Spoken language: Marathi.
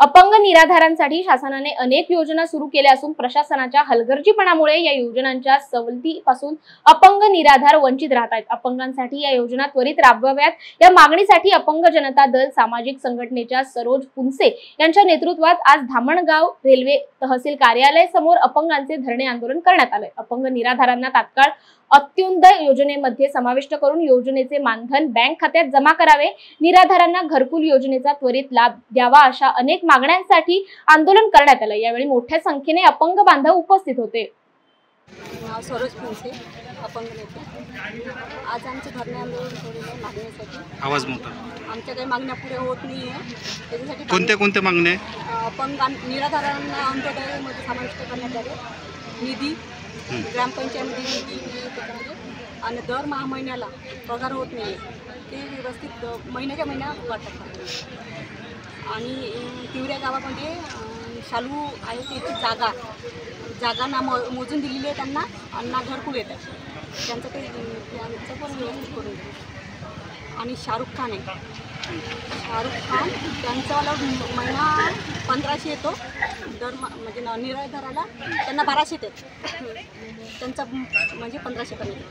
अपंग निराधारांसाठी शासनाने अनेक योजना सुरू केल्या असून प्रशासनाच्या हलगर्जीपणामुळे या योजनांच्या सवलतीपासून अपंग निराधार वंचित राहत आहेत। अपंगांसाठी या योजना त्वरित राबवाव्यात या मागणीसाठी अपंग जनता दल सामाजिक संघटनेच्या सरोज पुनसे यांच्या नेतृत्वात आज धामणगाव रेल्वे तहसील कार्यालय समोर अपंगांचे धरणे आंदोलन करण्यात आले। अपंग निराधारांना तात्काळ अत्युदय योजनेमध्ये समाविष्ट करून योजनेचे मानधन बँक खात्यात जमा करावे, निराधारांना घरकुल योजनेचा त्वरित लाभ द्यावा अशा अनेक मागण्यांसाठी आंदोलन करण्यात आले। यावेळी मोठ्या संख्येने अपंग बांधव उपस्थित होते। सरोज पुनसे अपंग नेते आज आमचे धरणे आंदोलन मागण्यासाठी आवाज मोठा आमच्या काही मागण्या पुऱ्या होत नाही आहे त्याच्यासाठी कोणत्या मागण्या अपंग निराधारांना अंत्योदयमध्ये समाविष्ट करण्यात आले, निधी ग्रामपंचायतमध्ये निधी त्याच्यामध्ये आणि दर महिन्याला पगार होत नाही ते व्यवस्थित महिन्याच्या महिन्या वाटतात आणि तिवऱ्या गावामध्ये शालू आहे त्याची जागा ना मोजून दिलेली आहे त्यांना आणि ना घरकुल येतात त्यांचं ते त्यांचं पण व्यवस्थित करून दिलं। आणि शाहरुख खान त्यांचावाला महिना 1500 येतो दर म्हणजे निराधाराला त्यांना 1200 येतात त्यांचा म्हणजे 1500 पण येतो।